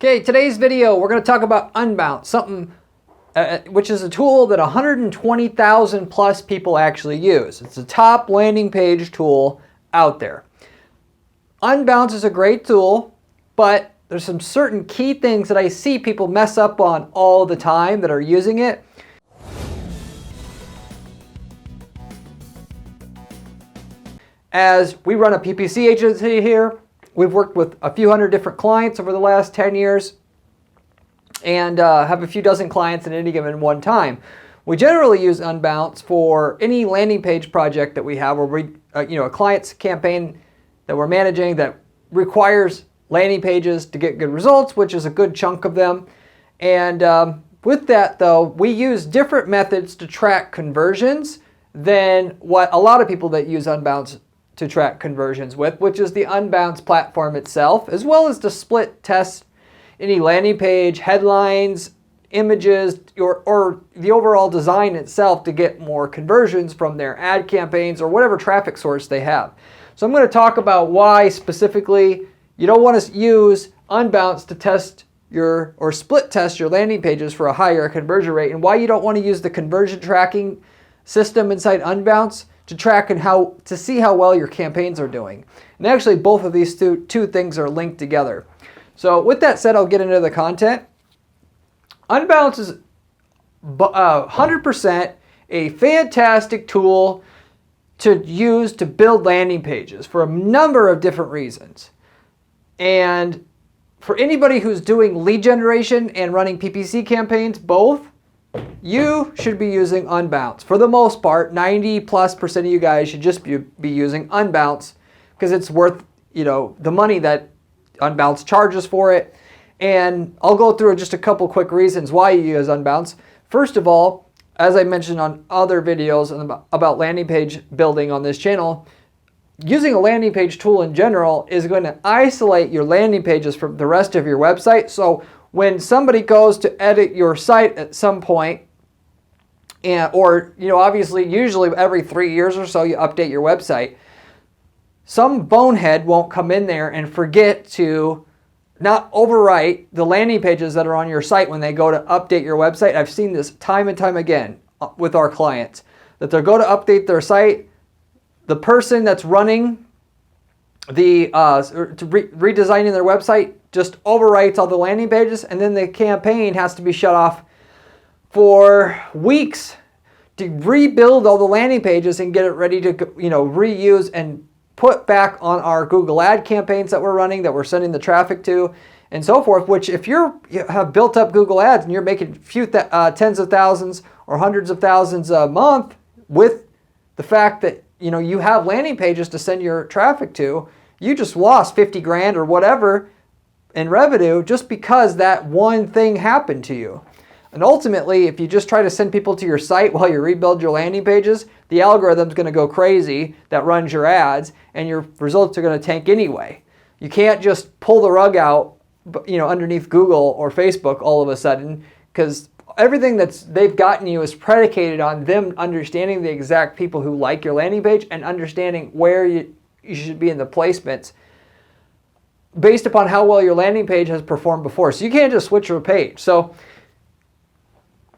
Okay, today's video, we're going to talk about Unbounce, something which is a tool that 120,000 plus people actually use. It's the top landing page tool out there. Unbounce is a great tool, but there's some certain key things that I see people mess up on all the time that are using it. As we run a PPC agency here, we've worked with a few hundred different clients over the last 10 years and have a few dozen clients at any given one time. We generally use Unbounce for any landing page project that we have, where we, a client's campaign that we're managing that requires landing pages to get good results, which is a good chunk of them. And with that though, we use different methods to track conversions than what a lot of people that use Unbounce to track conversions with, which is the Unbounce platform itself, as well as to split test any landing page, headlines, images, or the overall design itself to get more conversions from their ad campaigns or whatever traffic source they have. So I'm going to talk about why specifically you don't want to use Unbounce to test or split test your landing pages for a higher conversion rate, and why you don't want to use the conversion tracking system inside Unbounce to track and to see how well your campaigns are doing. And actually both of these two things are linked together. So with that said, I'll get into the content. Unbounce is 100% a fantastic tool to use to build landing pages for a number of different reasons. And for anybody who's doing lead generation and running PPC campaigns, both, you should be using Unbounce. For the most part, 90+% of you guys should just be using Unbounce because it's worth, the money that Unbounce charges for it. And I'll go through just a couple quick reasons why you use Unbounce. First of all, as I mentioned on other videos about landing page building on this channel, using a landing page tool in general is going to isolate your landing pages from the rest of your website. So when somebody goes to edit your site at some point, obviously usually every 3 years or so you update your website, some bonehead won't come in there and forget to not overwrite the landing pages that are on your site when they go to update your website. I've seen this time and time again with our clients, that they'll go to update their site, the person that's running redesigning their website just overwrites all the landing pages, and then the campaign has to be shut off for weeks to rebuild all the landing pages and get it ready to reuse and put back on our Google ad campaigns that we're running, that we're sending the traffic to, and so forth. Which if you have built up Google ads and you're making a few tens of thousands or hundreds of thousands a month with the fact that you have landing pages to send your traffic to, you just lost 50 grand or whatever in revenue just because that one thing happened to you. And ultimately, if you just try to send people to your site while you rebuild your landing pages, the algorithm's going to go crazy that runs your ads, and your results are going to tank anyway. You can't just pull the rug out, underneath Google or Facebook all of a sudden, because everything they've gotten you is predicated on them understanding the exact people who like your landing page and understanding where you should be in the placements based upon how well your landing page has performed before. So you can't just switch your page. So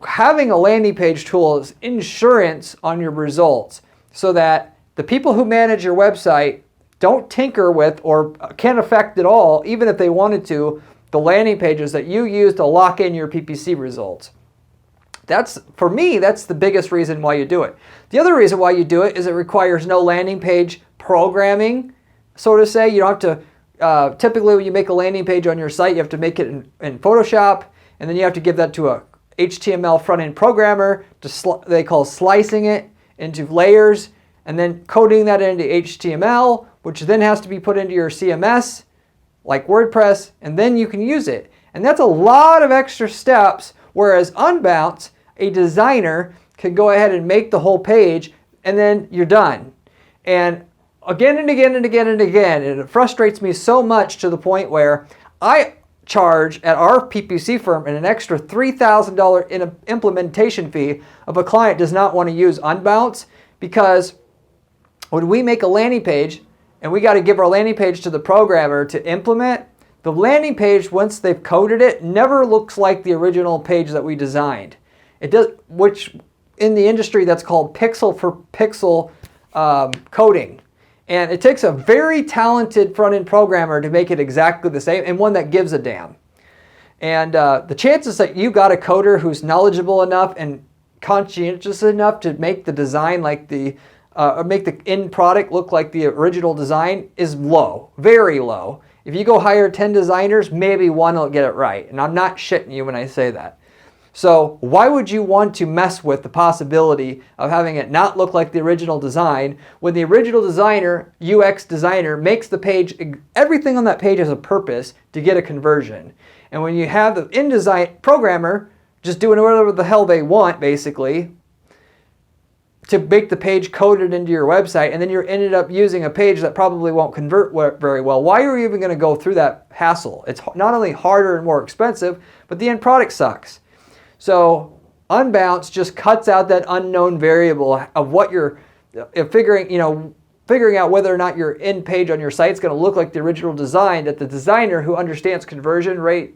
having a landing page tool is insurance on your results, so that the people who manage your website don't tinker with or can't affect at all, even if they wanted to, the landing pages that you use to lock in your PPC results. For me, that's the biggest reason why you do it. The other reason why you do it is it requires no landing page programming, so to say. You don't have to, typically when you make a landing page on your site, you have to make it in Photoshop, and then you have to give that to a HTML front-end programmer they call slicing it into layers, and then coding that into HTML, which then has to be put into your CMS, like WordPress, and then you can use it. And that's a lot of extra steps, whereas Unbounce, a designer can go ahead and make the whole page, and then you're done. And again and again and again and again, and it frustrates me so much to the point where I charge at our PPC firm an extra $3,000 in an implementation fee if a client does not want to use Unbounce, because when we make a landing page and we got to give our landing page to the programmer to implement, the landing page, once they've coded it, never looks like the original page that we designed. It does, which in the industry that's called pixel for pixel coding. And it takes a very talented front-end programmer to make it exactly the same, and one that gives a damn. And the chances that you got a coder who's knowledgeable enough and conscientious enough to make the design like the or make the end product look like the original design is low, very low. If you go hire 10 designers, maybe one will get it right. And I'm not shitting you when I say that. So why would you want to mess with the possibility of having it not look like the original design when the original designer, UX designer, makes the page, everything on that page has a purpose to get a conversion. And when you have the InDesign programmer just doing whatever the hell they want, basically, to make the page coded into your website, and then you ended up using a page that probably won't convert very well, why are you even going to go through that hassle? It's not only harder and more expensive, but the end product sucks. So Unbounce just cuts out that unknown variable of what you're figuring out whether or not your end page on your site is going to look like the original design, that the designer who understands conversion rate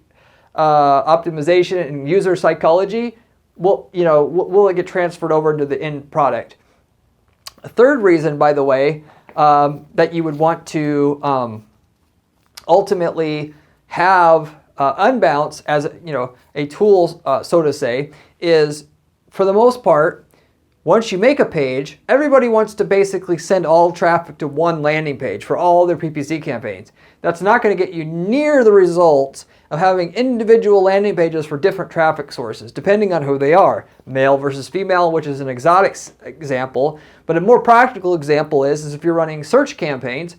optimization and user psychology will it get transferred over into the end product. A third reason, by the way, that you would want to ultimately have Unbounce as a tool, so to say, is for the most part, once you make a page, everybody wants to basically send all traffic to one landing page for all their PPC campaigns. That's not going to get you near the results of having individual landing pages for different traffic sources, depending on who they are. Male versus female, which is an exotic example, but a more practical example is if you're running search campaigns,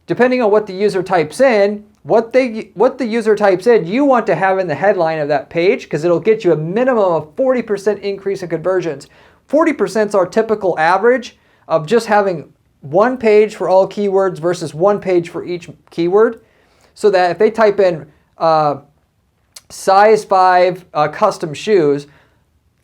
depending on what the user types in, what the user types in, you want to have in the headline of that page because it'll get you a minimum of 40% increase in conversions. 40% is our typical average of just having one page for all keywords versus one page for each keyword. So that if they type in size 5 custom shoes,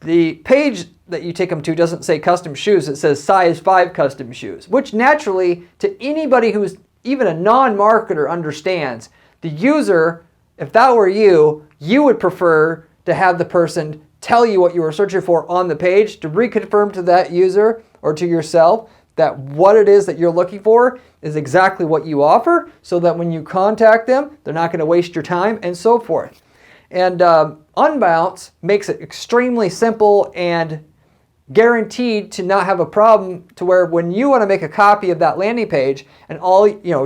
the page that you take them to doesn't say custom shoes, it says size 5 custom shoes, which naturally to anybody who's even a non-marketer understands. The user, if that were you would prefer to have the person tell you what you were searching for on the page to reconfirm to that user or to yourself that what it is that you're looking for is exactly what you offer, so that when you contact them, they're not going to waste your time and so forth. And Unbounce makes it extremely simple and guaranteed to not have a problem to where when you want to make a copy of that landing page, and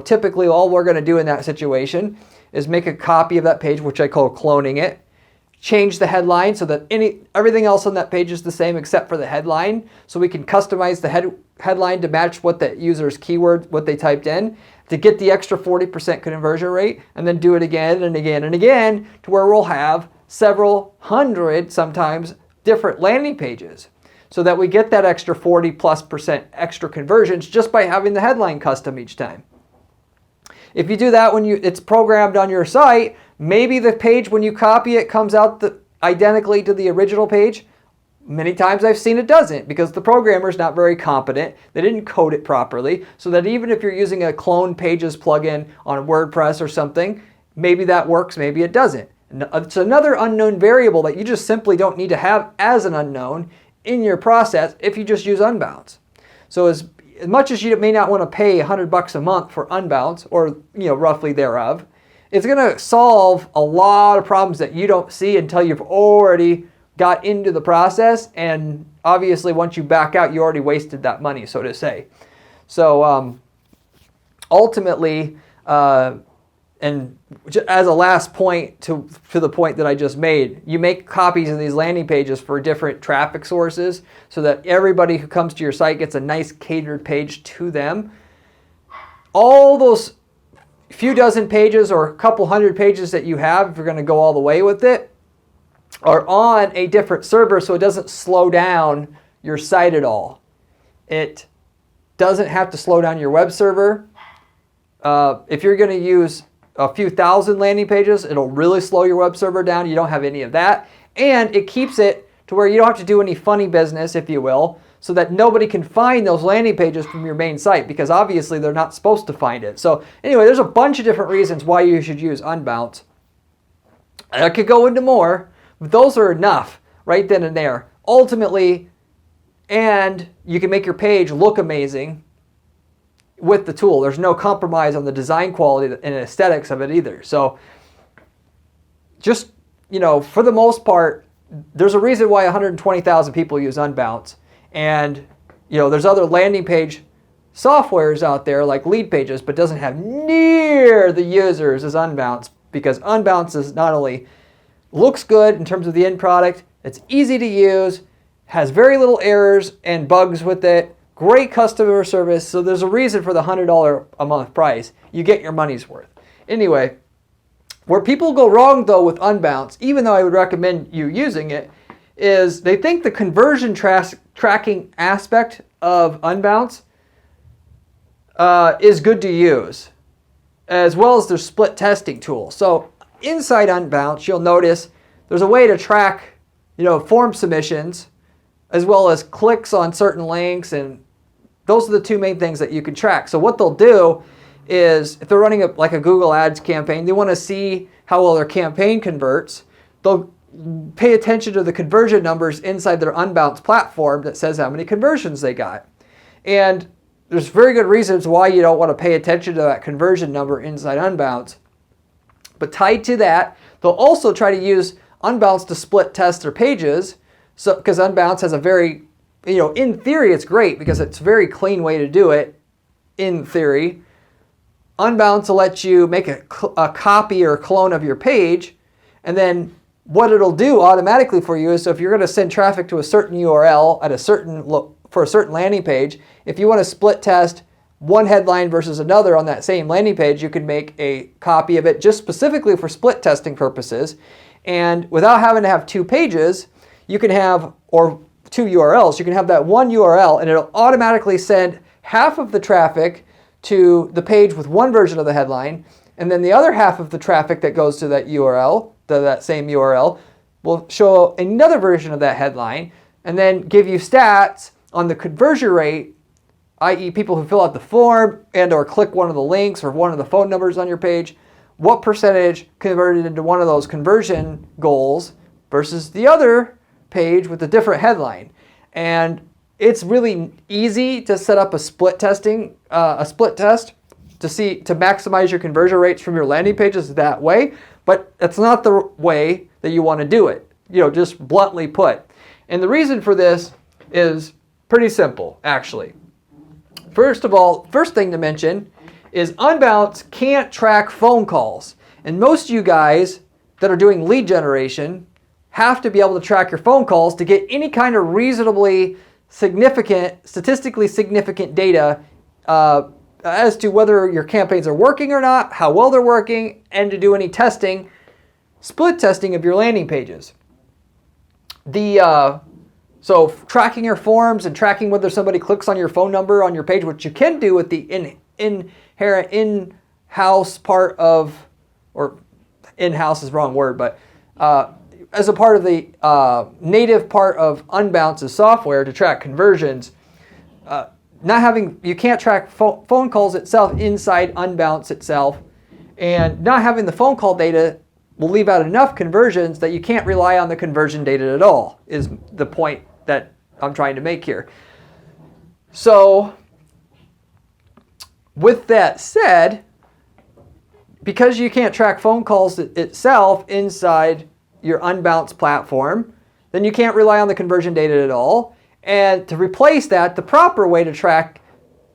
typically all we're going to do in that situation is make a copy of that page, which I call cloning it, change the headline so that everything else on that page is the same except for the headline, so we can customize the headline to match what the user's keyword, what they typed in, to get the extra 40% conversion rate, and then do it again and again and again to where we'll have several hundred, sometimes, different landing pages, so that we get that extra 40+% extra conversions just by having the headline custom each time. If you do that when it's programmed on your site, maybe the page when you copy it comes out identically to the original page. Many times I've seen it doesn't because the programmer's not very competent. They didn't code it properly, so that even if you're using a clone pages plugin on WordPress or something, maybe that works, maybe it doesn't. It's another unknown variable that you just simply don't need to have as an unknown in your process if you just use Unbounce. So as much as you may not want to pay $100 a month for Unbounce, or roughly thereof, it's going to solve a lot of problems that you don't see until you've already got into the process, and obviously once you back out, you already wasted that money, so to say. So ultimately, and as a last point to the point that I just made, you make copies of these landing pages for different traffic sources so that everybody who comes to your site gets a nice catered page to them. All those few dozen pages or a couple hundred pages that you have, if you're going to go all the way with it, are on a different server, so it doesn't slow down your site at all. It doesn't have to slow down your web server. If you're going to use a few thousand landing pages, it'll really slow your web server down. You don't have any of that. And it keeps it to where you don't have to do any funny business, if you will, so that nobody can find those landing pages from your main site, because obviously they're not supposed to find it. So anyway, there's a bunch of different reasons why you should use Unbounce. I could go into more, but those are enough right then and there. Ultimately, and you can make your page look amazing with the tool. There's no compromise on the design quality and aesthetics of it either. So just, for the most part, there's a reason why 120,000 people use Unbounce. And, there's other landing page softwares out there like Lead Pages, but doesn't have near the users as Unbounce, because Unbounce is not only looks good in terms of the end product, it's easy to use, has very little errors and bugs with it, great customer service. So there's a reason for the $100 a month price. You get your money's worth. Anyway, where people go wrong though with Unbounce, even though I would recommend you using it, is they think the conversion tracking aspect of Unbounce is good to use, as well as their split testing tool. So inside Unbounce, you'll notice there's a way to track, form submissions, as well as clicks on certain links, and those are the two main things that you can track. So what they'll do is, if they're running like a Google Ads campaign, they want to see how well their campaign converts. They'll pay attention to the conversion numbers inside their Unbounce platform that says how many conversions they got. And there's very good reasons why you don't want to pay attention to that conversion number inside Unbounce. But tied to that, they'll also try to use Unbounce to split test their pages. So, because Unbounce has a very, in theory it's great because it's a very clean way to do it, in theory. Unbounce will let you make a copy or a clone of your page, and then what it'll do automatically for you is, so if you're going to send traffic to a certain URL at for a certain landing page, if you want to split test one headline versus another on that same landing page, you can make a copy of it just specifically for split testing purposes. And without having to have two pages, you can have, or two URLs, you can have that one URL and it'll automatically send half of the traffic to the page with one version of the headline, and then the other half of the traffic that goes to that URL, that same URL, will show another version of that headline, and then give you stats on the conversion rate, i.e. people who fill out the form and or click one of the links or one of the phone numbers on your page, what percentage converted into one of those conversion goals versus the other page with a different headline. And it's really easy to set up a split test to maximize your conversion rates from your landing pages that way, but it's not the way that you want to do it, just bluntly put. And the reason for this is pretty simple, actually. First of all, first thing to mention is Unbounce can't track phone calls. And most of you guys that are doing lead generation have to be able to track your phone calls to get any kind of reasonably statistically significant data as to whether your campaigns are working or not, how well they're working, and to do any testing, split testing of your landing pages. So tracking your forms and tracking whether somebody clicks on your phone number on your page, which you can do with the inherent in-house part of, or in-house is the wrong word, but as a part of the native part of Unbounce's software to track conversions, you can't track phone calls itself inside Unbounce itself, and not having the phone call data will leave out enough conversions that you can't rely on the conversion data at all, is the point that I'm trying to make here. So with that said, because you can't track phone calls itself inside your Unbounce platform, then you can't rely on the conversion data at all. And to replace that, the proper way to track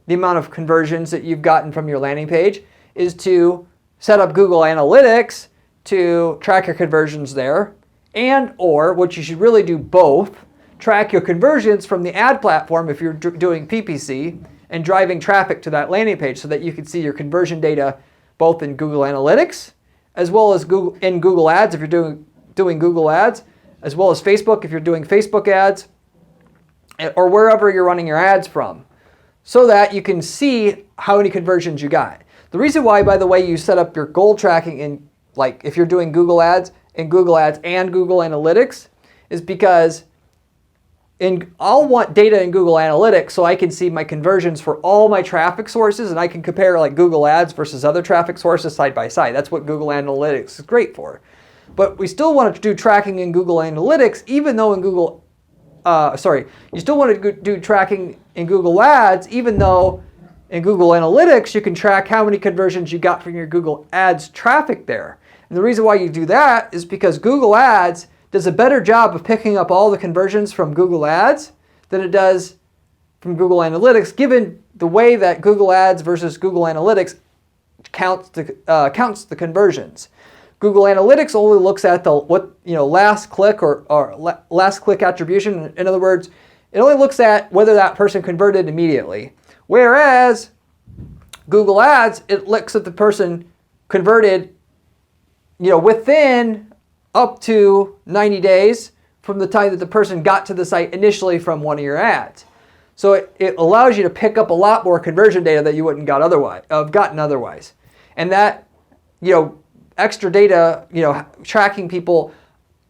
the amount of conversions that you've gotten from your landing page is to set up Google Analytics to track your conversions there, and or, what you should really do both, track your conversions from the ad platform if you're doing PPC and driving traffic to that landing page so that you can see your conversion data both in Google Analytics as well as in Google Ads if you're doing Google Ads, as well as Facebook if you're doing Facebook ads, or wherever you're running your ads from, so that you can see how many conversions you got. The reason why, by the way, you set up your goal tracking in, like if you're doing Google Ads and Google Ads and Google Analytics, is because I'll want data in Google Analytics so I can see my conversions for all my traffic sources, and I can compare like Google Ads versus other traffic sources side by side. That's what Google Analytics is great for. But we still want to do tracking in Google Analytics, even though in you still want to do tracking in Google Ads, even though in Google Analytics you can track how many conversions you got from your Google Ads traffic there. And the reason why you do that is because Google Ads does a better job of picking up all the conversions from Google Ads than it does from Google Analytics, given the way that Google Ads versus Google Analytics counts the conversions. Google Analytics only looks at the last click or last click attribution. In other words, it only looks at whether that person converted immediately. Whereas Google Ads, it looks at the person converted, within up to 90 days from the time that the person got to the site initially from one of your ads. So it allows you to pick up a lot more conversion data that you wouldn't gotten otherwise. And that, extra data, tracking people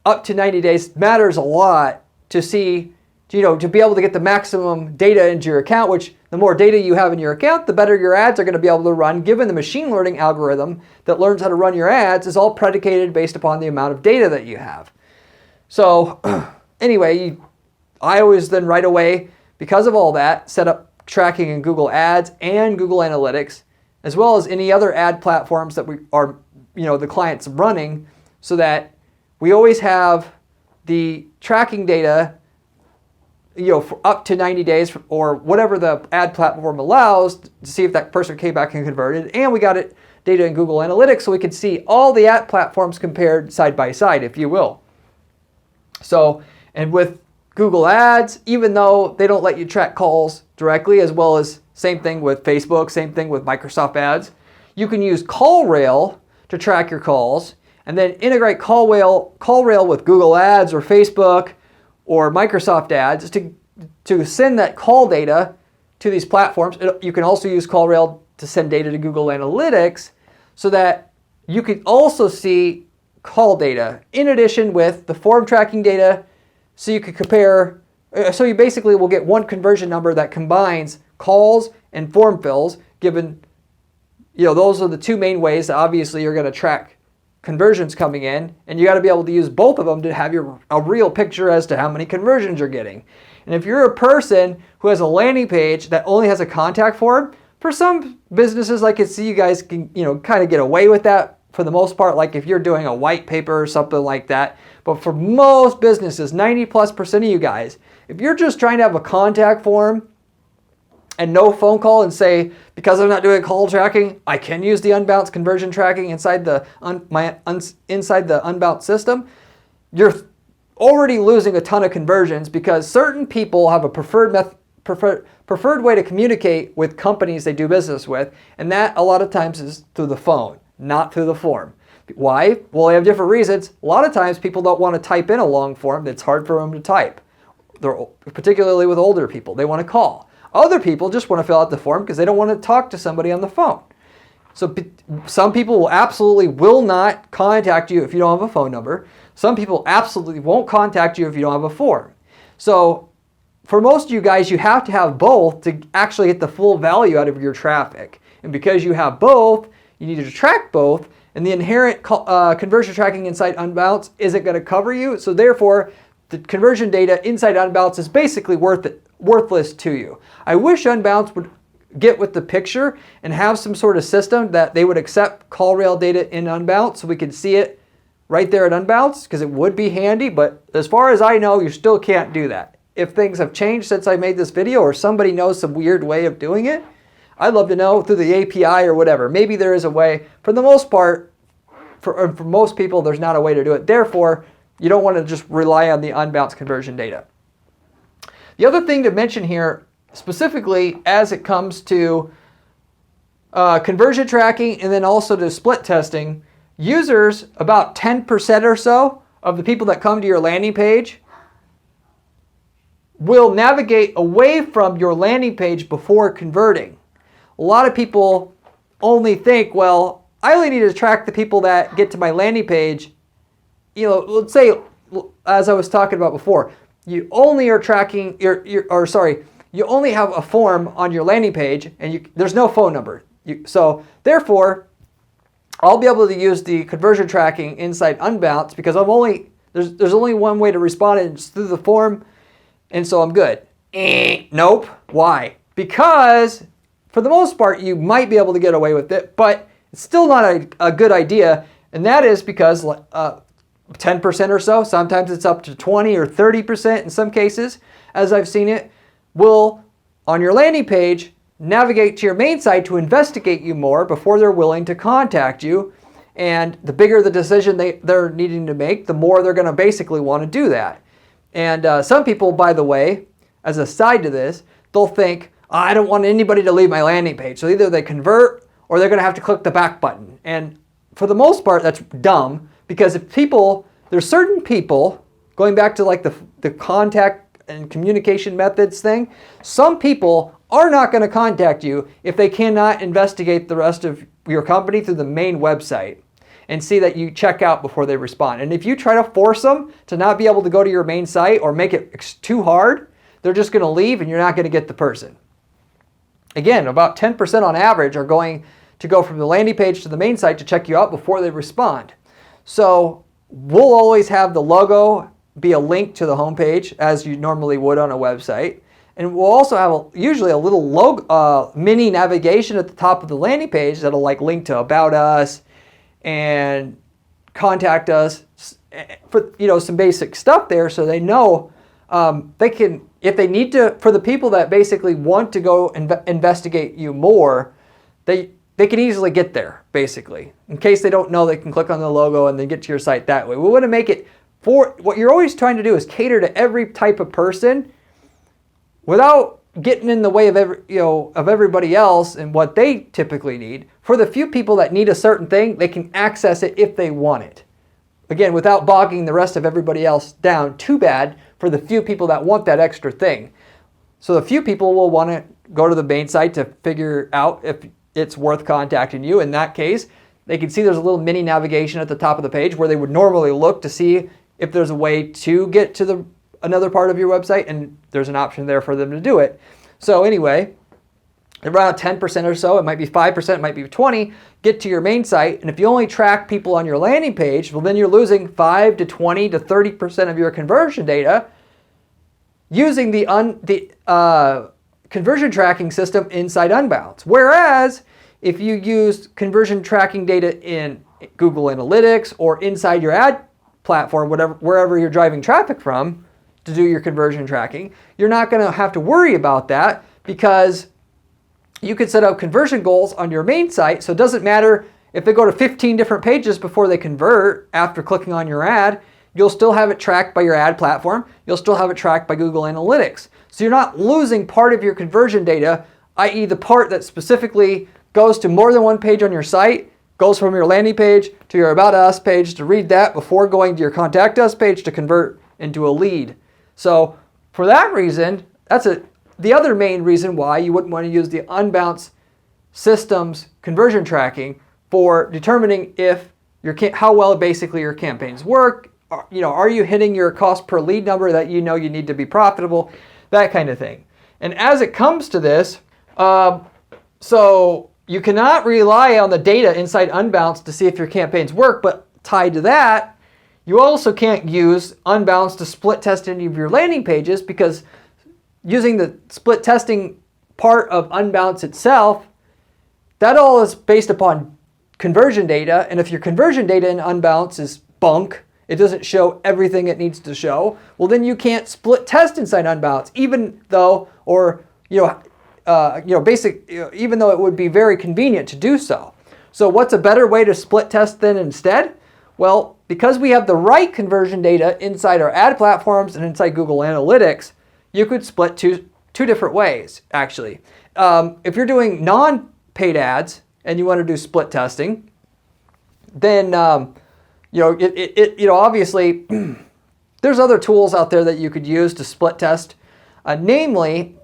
up to 90 days matters a lot to see, to be able to get the maximum data into your account, which the more data you have in your account, the better your ads are going to be able to run, given the machine learning algorithm that learns how to run your ads is all predicated based upon the amount of data that you have. So anyway, I always then right away, because of all that, set up tracking in Google Ads and Google Analytics, as well as any other ad platforms that we are, the client's running, so that we always have the tracking data for up to 90 days or whatever the ad platform allows to see if that person came back and converted. And we got it data in Google Analytics so we can see all the ad platforms compared side by side, if you will. So, and with Google Ads, even though they don't let you track calls directly, as well as same thing with Facebook, same thing with Microsoft Ads, you can use CallRail to track your calls and then integrate CallRail with Google Ads or Facebook or Microsoft Ads to send that call data to these platforms. You can also use CallRail to send data to Google Analytics so that you can also see call data in addition with the form tracking data, so you can compare. So you basically will get one conversion number that combines calls and form fills, given those are the two main ways that obviously you're going to track conversions coming in, and you got to be able to use both of them to have a real picture as to how many conversions you're getting. And if you're a person who has a landing page that only has a contact form, for some businesses I can see you guys can kind of get away with that for the most part, like if you're doing a white paper or something like that. But for most businesses, 90+% of you guys, if you're just trying to have a contact form and no phone call, and say, because I'm not doing call tracking, I can use the Unbounce conversion tracking inside the Unbounce system, you're already losing a ton of conversions, because certain people have a preferred way to communicate with companies they do business with, and that a lot of times is through the phone, not through the form. Why? Well, they have different reasons. A lot of times people don't want to type in a long form that's hard for them to type. Particularly with older people, they want to call. Other people just want to fill out the form because they don't want to talk to somebody on the phone. So some people absolutely will not contact you if you don't have a phone number. Some people absolutely won't contact you if you don't have a form. So for most of you guys, you have to have both to actually get the full value out of your traffic. And because you have both, you need to track both, and the inherent conversion tracking inside Unbounce isn't going to cover you. So therefore, the conversion data inside Unbounce is basically worthless to you. I wish Unbounce would get with the picture and have some sort of system that they would accept CallRail data in Unbounce so we could see it right there at Unbounce, because it would be handy. But as far as I know, you still can't do that. If things have changed since I made this video, or somebody knows some weird way of doing it, I'd love to know through the API or whatever. Maybe there is a way. For the most part, for most people, there's not a way to do it. Therefore, you don't want to just rely on the Unbounce conversion data. The other thing to mention here, specifically as it comes to conversion tracking and then also to split testing, users, about 10% or so of the people that come to your landing page, will navigate away from your landing page before converting. A lot of people only think, well, I only need to track the people that get to my landing page. Let's say, as I was talking about before, you only are tracking you only have a form on your landing page, and there's no phone number. So therefore, I'll be able to use the conversion tracking inside Unbounce because there's only one way to respond, and it's through the form, and so I'm good. Nope. Why? Because for the most part, you might be able to get away with it, but it's still not a good idea, and that is because 10% or so, sometimes it's up to 20 or 30% in some cases, as I've seen it, will, on your landing page, navigate to your main site to investigate you more before they're willing to contact you. And the bigger the decision they're needing to make, the more they're going to basically want to do that. And some people, by the way, as a side to this, they'll think, I don't want anybody to leave my landing page. So either they convert or they're going to have to click the back button. And for the most part, that's dumb, because there's certain people, going back to like the contact and communication methods thing, some people are not going to contact you if they cannot investigate the rest of your company through the main website and see that you check out before they respond. And if you try to force them to not be able to go to your main site or make it too hard, they're just going to leave and you're not going to get the person. Again, about 10% on average are going to go from the landing page to the main site to check you out before they respond. So we'll always have the logo be a link to the homepage as you normally would on a website. And we'll also have usually a little logo, mini navigation at the top of the landing page that'll like link to About Us and Contact Us for some basic stuff there, so they know they can, if they need to, for the people that basically want to go investigate you more, they can easily get there, basically. In case they don't know, they can click on the logo and then get to your site that way. We want to make it for, what you're always trying to do is cater to every type of person without getting in the way of everybody else and what they typically need. For the few people that need a certain thing, they can access it if they want it. Again, without bogging the rest of everybody else down too bad for the few people that want that extra thing. So the few people will want to go to the main site to figure out if it's worth contacting you. In that case, they can see there's a little mini navigation at the top of the page where they would normally look to see if there's a way to get to another part of your website, and there's an option there for them to do it. So anyway, around 10% or so, it might be 5%, it might be 20%, get to your main site, and if you only track people on your landing page, well then you're losing 5 to 20 to 30% of your conversion data using the conversion tracking system inside Unbounce. Whereas if you use conversion tracking data in Google Analytics or inside your ad platform, wherever you're driving traffic from to do your conversion tracking, you're not going to have to worry about that, because you could set up conversion goals on your main site. So it doesn't matter if they go to 15 different pages before they convert after clicking on your ad, you'll still have it tracked by your ad platform. You'll still have it tracked by Google Analytics. So you're not losing part of your conversion data, i.e. the part that specifically goes to more than one page on your site, goes from your landing page to your About Us page to read that before going to your Contact Us page to convert into a lead. So for that reason, that's the other main reason why you wouldn't want to use the Unbounce system's conversion tracking for determining if how well basically your campaigns work. Are you hitting your cost per lead number that you need to be profitable, that kind of thing. And as it comes to this, so you cannot rely on the data inside Unbounce to see if your campaigns work, but tied to that, you also can't use Unbounce to split test any of your landing pages, because using the split testing part of Unbounce itself, that all is based upon conversion data. And if your conversion data in Unbounce is bunk, it doesn't show everything it needs to show, well then you can't split test inside Unbounce, even though it would be very convenient to do so. So what's a better way to split test then instead? Well, because we have the right conversion data inside our ad platforms and inside Google Analytics, you could split two different ways, actually. If you're doing non-paid ads and you want to do split testing, then obviously there's other tools out there that you could use to split test. Namely,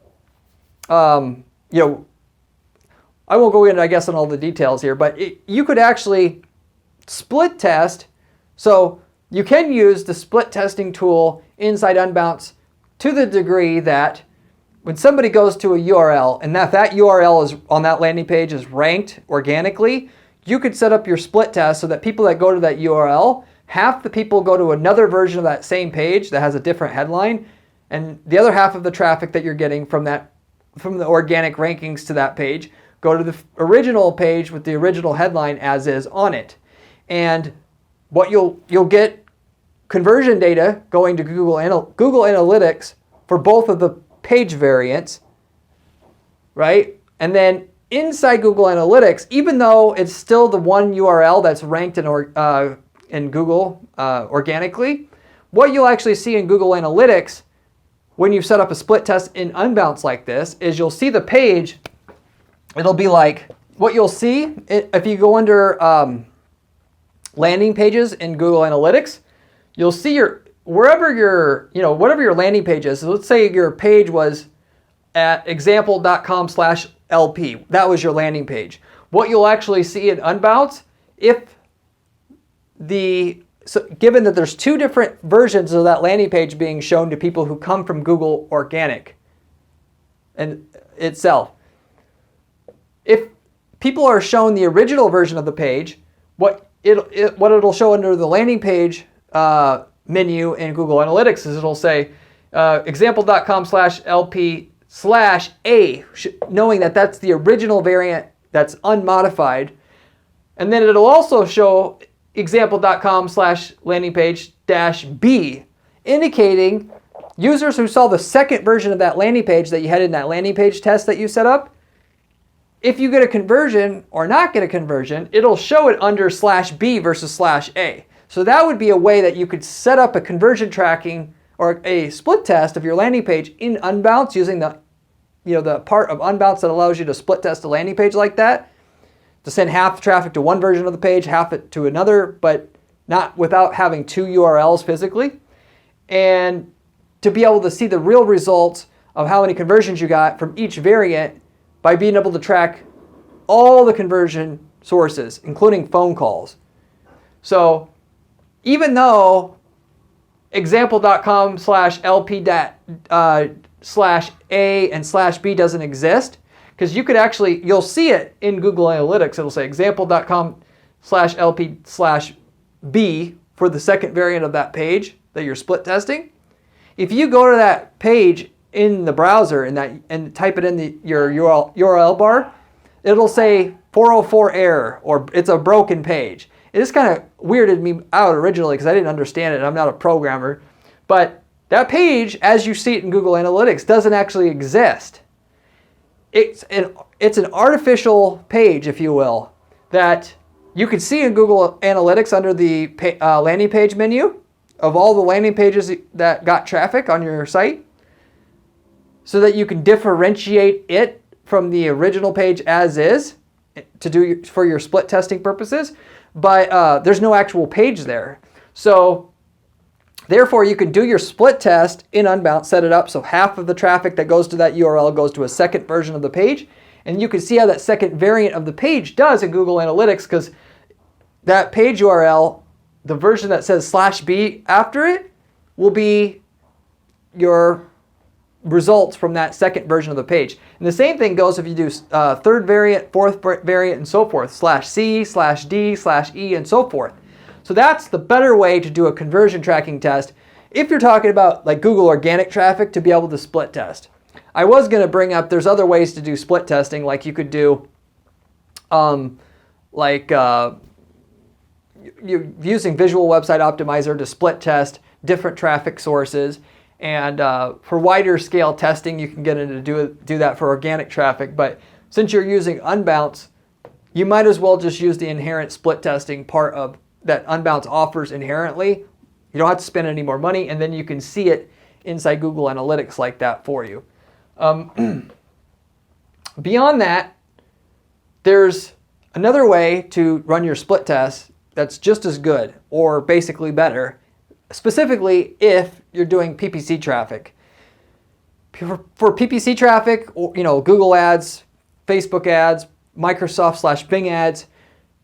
I won't go into, I guess, on all the details here, but you could actually split test. So you can use the split testing tool inside Unbounce to the degree that when somebody goes to a URL and that URL is on that landing page is ranked organically, you could set up your split test so that people that go to that URL, half the people go to another version of that same page that has a different headline, and the other half of the traffic that you're getting from the organic rankings to that page go to the original page with the original headline as is on it. And what you'll get conversion data going to Google Analytics for both of the page variants, right? And then inside Google Analytics, even though it's still the one URL that's ranked in Google organically, what you'll actually see in Google Analytics when you set up a split test in Unbounce like this is you'll see the page. It'll be like what you'll see if you go under landing pages in Google Analytics. You'll see whatever your landing page is. So let's say your page was at example.com/LP. That was your landing page. What you'll actually see in Unbounce, given that there's two different versions of that landing page being shown to people who come from Google Organic and itself. If people are shown the original version of the page, what it'll show under the landing page menu in Google Analytics is it'll say example.com/LP/A, knowing that that's the original variant that's unmodified. And then it'll also show example.com/landing page-B, indicating users who saw the second version of that landing page that you had in that landing page test that you set up. If you get a conversion or not get a conversion, it'll show it under /B versus /A. So that would be a way that you could set up a conversion tracking or a split test of your landing page in Unbounce using the part of Unbounce that allows you to split test a landing page like that, to send half the traffic to one version of the page, half it to another, but not without having two URLs physically, and to be able to see the real results of how many conversions you got from each variant by being able to track all the conversion sources, including phone calls. So even though example.com/LP/A and /B doesn't exist, because you'll see it in Google Analytics. It'll say example.com/LP/B for the second variant of that page that you're split testing. If you go to that page in the browser and type it in your URL bar, it'll say 404 error, or it's a broken page. It just kind of weirded me out originally because I didn't understand it. I'm not a programmer. But that page, as you see it in Google Analytics, doesn't actually exist. It's an artificial page, if you will, that you can see in Google Analytics under the landing page menu of all the landing pages that got traffic on your site, so that you can differentiate it from the original page as is for your split testing purposes. But there's no actual page there. So therefore, you can do your split test in Unbounce, set it up so half of the traffic that goes to that URL goes to a second version of the page. And you can see how that second variant of the page does in Google Analytics, because that page URL, the version that says /B after it, will be your results from that second version of the page. And the same thing goes if you do third variant, fourth variant, and so forth, /C, /D, /E, and so forth. So that's the better way to do a conversion tracking test if you're talking about like Google organic traffic, to be able to split test. I was going to bring up there's other ways to do split testing, like you could do using Visual Website Optimizer to split test different traffic sources. And for wider scale testing, you can get into do that for organic traffic. But since you're using Unbounce, you might as well just use the inherent split testing part of that Unbounce offers inherently. You don't have to spend any more money, and then you can see it inside Google Analytics like that for you. Beyond that, there's another way to run your split test that's just as good, or basically better, specifically if you're doing PPC traffic. For PPC traffic, Google ads, Facebook ads, Microsoft/Bing ads,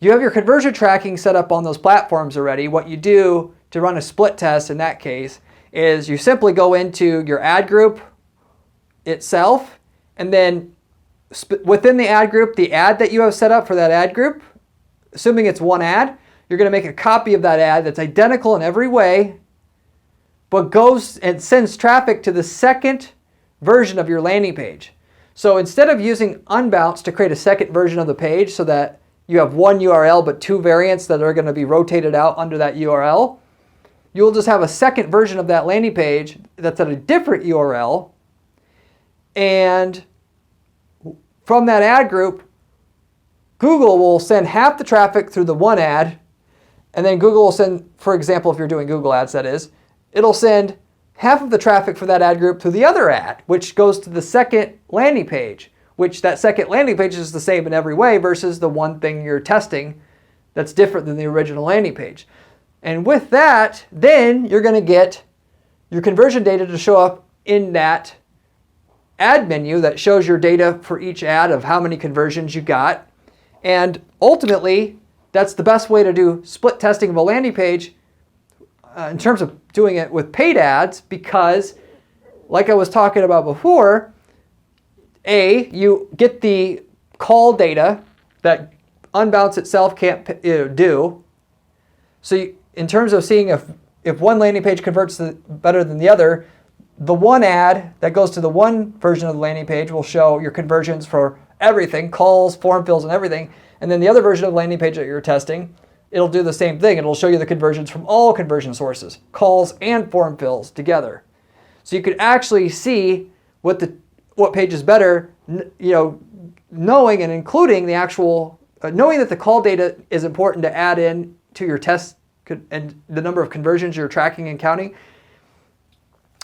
you have your conversion tracking set up on those platforms already. What you do to run a split test in that case is you simply go into your ad group itself, and then within the ad group, the ad that you have set up for that ad group, assuming it's one ad, you're going to make a copy of that ad that's identical in every way, but goes and sends traffic to the second version of your landing page. So instead of using Unbounce to create a second version of the page so that you have one URL but two variants that are going to be rotated out under that URL, you'll just have a second version of that landing page that's at a different URL. And from that ad group, Google will send half the traffic through the one ad, and then Google will send, for example, if you're doing Google Ads, that is, it'll send half of the traffic for that ad group to the other ad, which goes to the second landing page, which that second landing page is the same in every way versus the one thing you're testing that's different than the original landing page. And with that, then you're going to get your conversion data to show up in that ad menu that shows your data for each ad of how many conversions you got. And ultimately, that's the best way to do split testing of a landing page in terms of doing it with paid ads, because like I was talking about before, you get the call data that Unbounce itself can't do. So in terms of seeing if one landing page converts better than the other, the one ad that goes to the one version of the landing page will show your conversions for everything, calls, form fills, and everything. And then the other version of the landing page that you're testing, it'll do the same thing. It'll show you the conversions from all conversion sources, calls and form fills together. So you could actually see what page is better, knowing and including the actual, knowing that the call data is important to add in to your test and the number of conversions you're tracking and counting.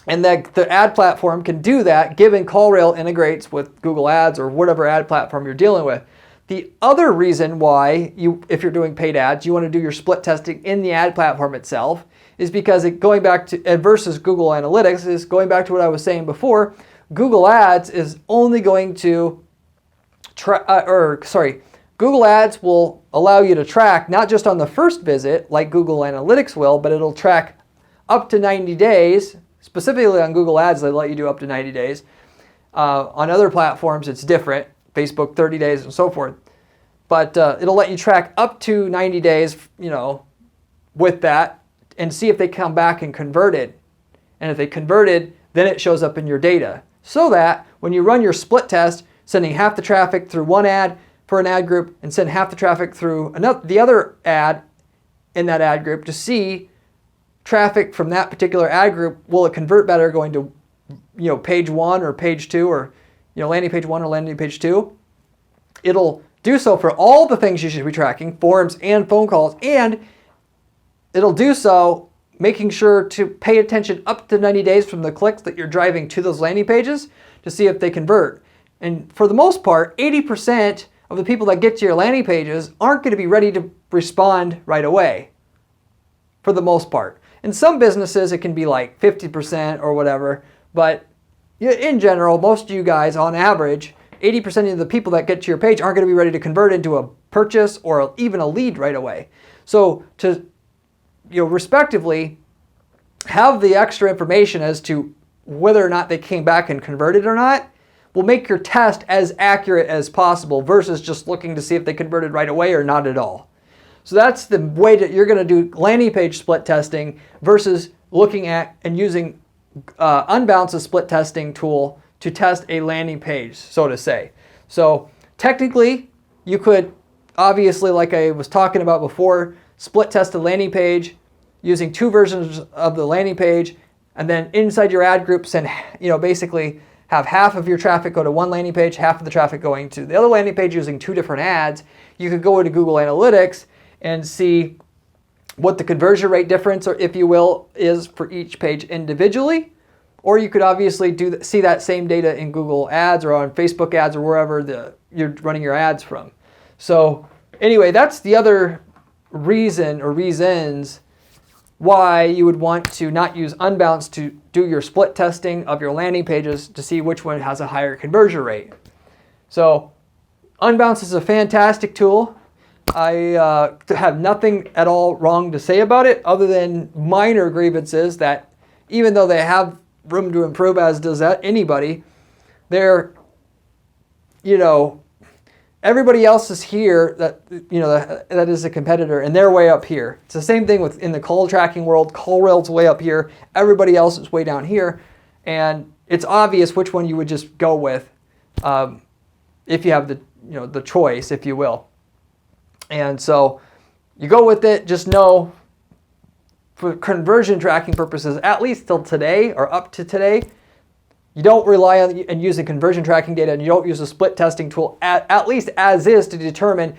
And that the ad platform can do that given CallRail integrates with Google Ads or whatever ad platform you're dealing with. The other reason why if you're doing paid ads, you want to do your split testing in the ad platform itself is because going back to versus Google Analytics is going back to what I was saying before. Google Ads is only going to Google Ads will allow you to track not just on the first visit like Google Analytics will, but it'll track up to 90 days. Specifically on Google Ads, they let you do up to 90 days. On other platforms, it's different. Facebook 30 days and so forth. But it'll let you track up to 90 days, with that and see if they come back and converted. And if they converted, then it shows up in your data. So that when you run your split test, sending half the traffic through one ad for an ad group and send half the traffic through the other ad in that ad group to see traffic from that particular ad group, will it convert better going to page 1 or page 2 or landing page 1 or landing page 2. It'll do so for all the things you should be tracking, forms and phone calls, and it'll do so making sure to pay attention up to 90 days from the clicks that you're driving to those landing pages to see if they convert. And for the most part, 80% of the people that get to your landing pages aren't going to be ready to respond right away, for the most part. In some businesses, it can be like 50% or whatever, but in general, most of you guys, on average, 80% of the people that get to your page aren't going to be ready to convert into a purchase or even a lead right away. So to, respectively, have the extra information as to whether or not they came back and converted or not will make your test as accurate as possible versus just looking to see if they converted right away or not at all. So that's the way that you're going to do landing page split testing versus looking at and using Unbounce's split testing tool to test a landing page, so to say. So technically, you could obviously, like I was talking about before, split test a landing page using two versions of the landing page, and then inside your ad group send, basically have half of your traffic go to one landing page, half of the traffic going to the other landing page using two different ads. You could go into Google Analytics and see what the conversion rate difference, or if you will, is for each page individually. Or you could obviously see that same data in Google Ads or on Facebook ads or wherever you're running your ads from. So anyway, that's the other reason or reasons why you would want to not use Unbounce to do your split testing of your landing pages to see which one has a higher conversion rate. So Unbounce is a fantastic tool. I have nothing at all wrong to say about it other than minor grievances that even though they have room to improve, as does anybody, they're, everybody else is here that is a competitor, and they're way up here. It's the same thing in the call tracking world. CallRail's way up here. Everybody else is way down here, and it's obvious which one you would just go with if you have the choice, if you will. And so you go with it. Just know, for conversion tracking purposes, at least till today or up to today, you don't rely on using conversion tracking data, and you don't use a split testing tool at least as is to determine,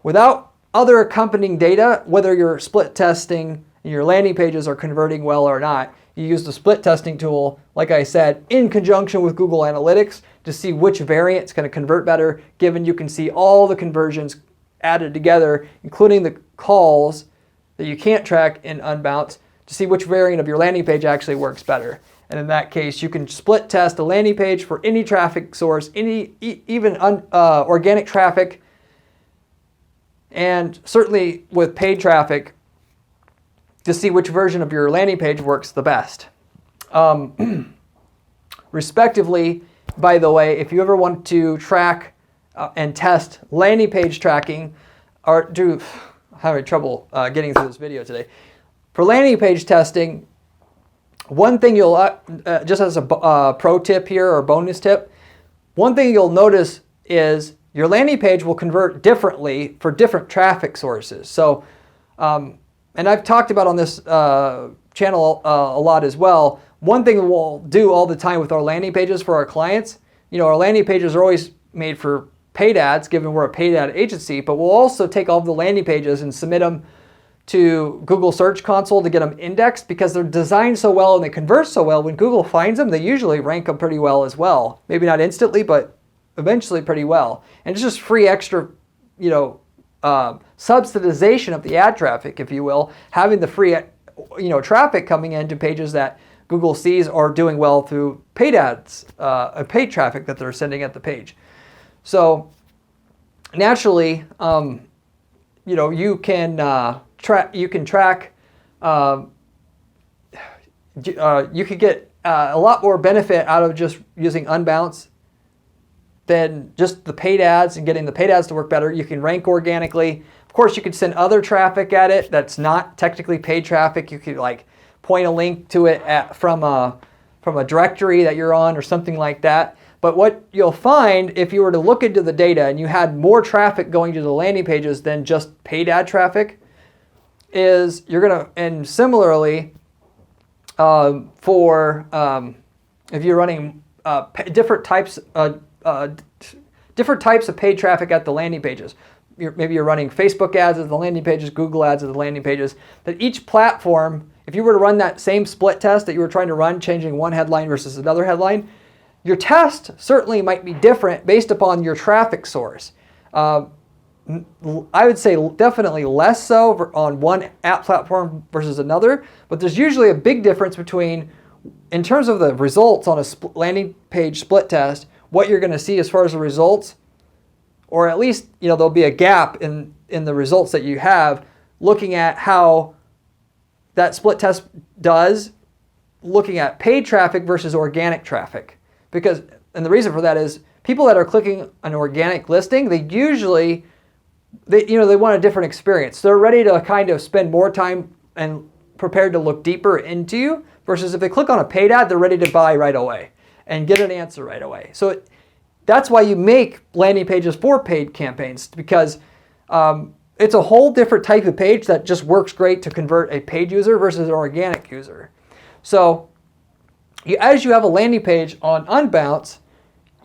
without other accompanying data, whether your split testing and your landing pages are converting well or not. You use the split testing tool, like I said, in conjunction with Google Analytics to see which variant is going to convert better, given you can see all the conversions added together, including the calls that you can't track in Unbounce, to see which variant of your landing page actually works better. And in that case, you can split test a landing page for any traffic source, even organic traffic, and certainly with paid traffic, to see which version of your landing page works the best. Respectively, by the way, if you ever want to track and test landing page tracking, or having trouble getting through this video today, for landing page testing, one thing you'll, just as a pro tip here or bonus tip, one thing you'll notice is your landing page will convert differently for different traffic sources. So, and I've talked about on this channel a lot as well. One thing we'll do all the time with our landing pages for our clients, our landing pages are always made for paid ads, given we're a paid ad agency, but we'll also take all of the landing pages and submit them to Google Search Console to get them indexed, because they're designed so well and they convert so well. When Google finds them, they usually rank them pretty well as well. Maybe not instantly, but eventually pretty well. And it's just free extra, subsidization of the ad traffic, if you will, having the free, traffic coming into pages that Google sees are doing well through paid ads, paid traffic that they're sending at the page. So naturally, you can track. You could get a lot more benefit out of just using Unbounce than just the paid ads and getting the paid ads to work better. You can rank organically. Of course, you could send other traffic at it that's not technically paid traffic. You could point a link to it from a directory that you're on or something like that. But what you'll find, if you were to look into the data and you had more traffic going to the landing pages than just paid ad traffic, is you're going to, and similarly, if you're running different types of paid traffic at the landing pages, maybe you're running Facebook ads at the landing pages, Google ads at the landing pages, that each platform, if you were to run that same split test that you were trying to run, changing one headline versus another headline, your test certainly might be different based upon your traffic source. I would say definitely less so on one app platform versus another, but there's usually a big difference between, in terms of the results on a landing page split test, what you're going to see as far as the results, or at least there'll be a gap in the results that you have, looking at how that split test does, looking at paid traffic versus organic traffic. Because, and the reason for that is, people that are clicking an organic listing, they usually, they want a different experience. They're ready to kind of spend more time and prepared to look deeper into you, versus if they click on a paid ad, they're ready to buy right away and get an answer right away. So that's why you make landing pages for paid campaigns, because it's a whole different type of page that just works great to convert a paid user versus an organic user. So as you have a landing page on Unbounce,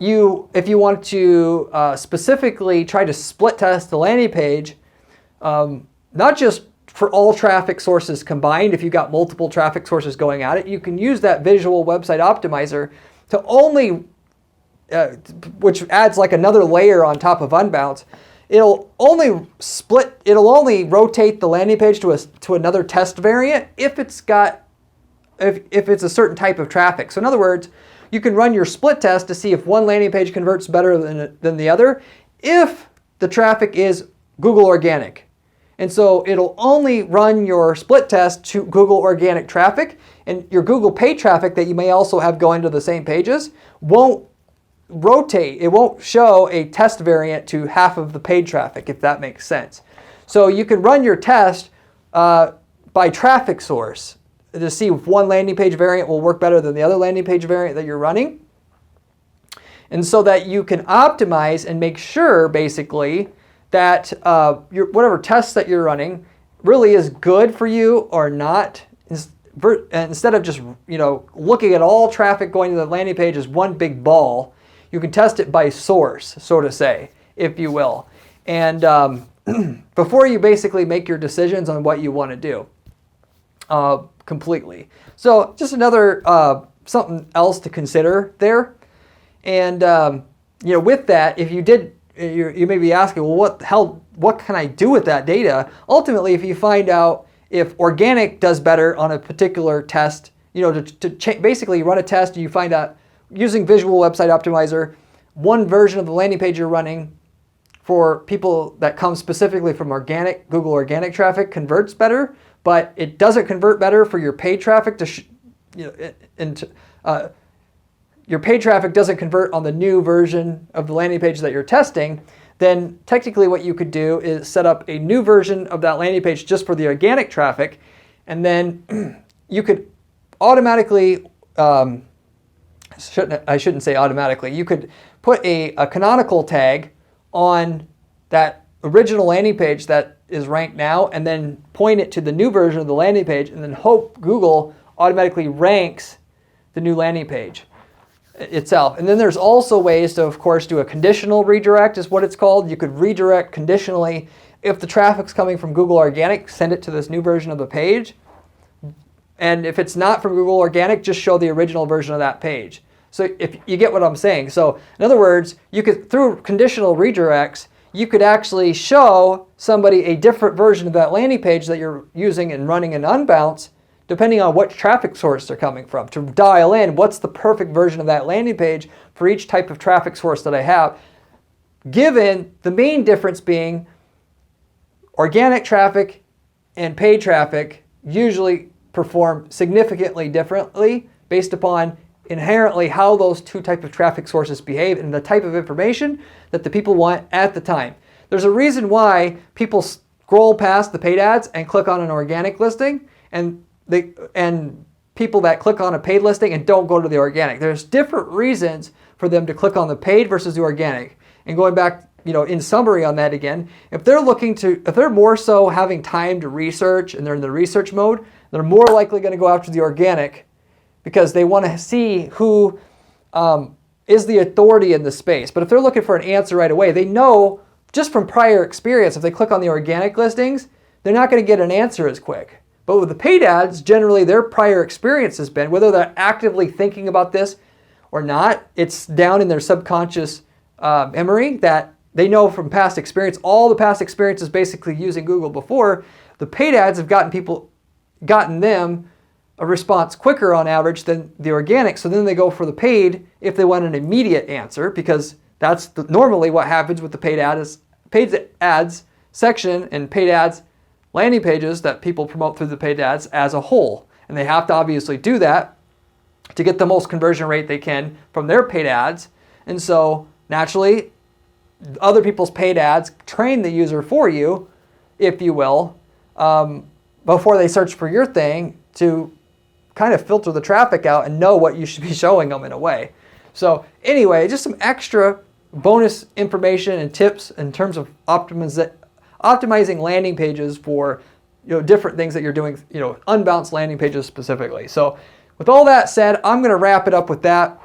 if you want to specifically try to split test the landing page, not just for all traffic sources combined, if you've got multiple traffic sources going at it, you can use that visual website optimizer to only, which adds like another layer on top of Unbounce. It'll only rotate the landing page to another test variant if it's a certain type of traffic. So in other words, you can run your split test to see if one landing page converts better than the other if the traffic is Google organic. And so it'll only run your split test to Google organic traffic, and your Google paid traffic that you may also have going to the same pages won't rotate. It won't show a test variant to half of the paid traffic, if that makes sense. So you can run your test by traffic source to see if one landing page variant will work better than the other landing page variant that you're running. And so that you can optimize and make sure, basically, that whatever tests that you're running really is good for you or not. Instead of just looking at all traffic going to the landing page as one big ball, you can test it by source, so to say, if you will. And before you basically make your decisions on what you want to do completely. So just another something else to consider there. And with that, if you did, you may be asking, well, what can I do with that data? Ultimately, if you find out if organic does better on a particular test, basically run a test and you find out using Visual Website Optimizer, one version of the landing page you're running for people that come specifically from Google organic traffic converts better, but it doesn't convert better for your paid traffic your paid traffic doesn't convert on the new version of the landing page that you're testing, then technically what you could do is set up a new version of that landing page just for the organic traffic, and then you could automatically, I shouldn't say automatically, you could put a canonical tag on that original landing page that is ranked now, and then point it to the new version of the landing page, and then hope Google automatically ranks the new landing page itself. And then there's also ways to, of course, do a conditional redirect is what it's called. You could redirect conditionally. If the traffic's coming from Google Organic, send it to this new version of the page. And if it's not from Google Organic, just show the original version of that page. So if you get what I'm saying. So in other words, you could, through conditional redirects, you could actually show somebody a different version of that landing page that you're using and running in Unbounce, depending on what traffic source they're coming from, to dial in what's the perfect version of that landing page for each type of traffic source that I have, given the main difference being organic traffic and paid traffic usually perform significantly differently based upon inherently how those two types of traffic sources behave and the type of information that the people want at the time. There's a reason why people scroll past the paid ads and click on an organic listing, and people that click on a paid listing and don't go to the organic. There's different reasons for them to click on the paid versus the organic. And going back, in summary on that again, if they're more so having time to research and they're in the research mode, they're more likely going to go after the organic because they want to see who is the authority in the space. But if they're looking for an answer right away, they know just from prior experience, if they click on the organic listings, they're not going to get an answer as quick. But with the paid ads, generally their prior experience has been, whether they're actively thinking about this or not, it's down in their subconscious memory that they know from past experience. All the past experiences basically using Google before, the paid ads have gotten them a response quicker on average than the organic. So then they go for the paid if they want an immediate answer, because that's normally what happens with the paid ads section and paid ads landing pages that people promote through the paid ads as a whole. And they have to obviously do that to get the most conversion rate they can from their paid ads. And so naturally, other people's paid ads train the user for you, if you will, before they search for your thing, to kind of filter the traffic out and know what you should be showing them in a way. So anyway, just some extra bonus information and tips in terms of optimizing landing pages for different things that you're doing, Unbounce landing pages specifically. So with all that said, I'm going to wrap it up with that.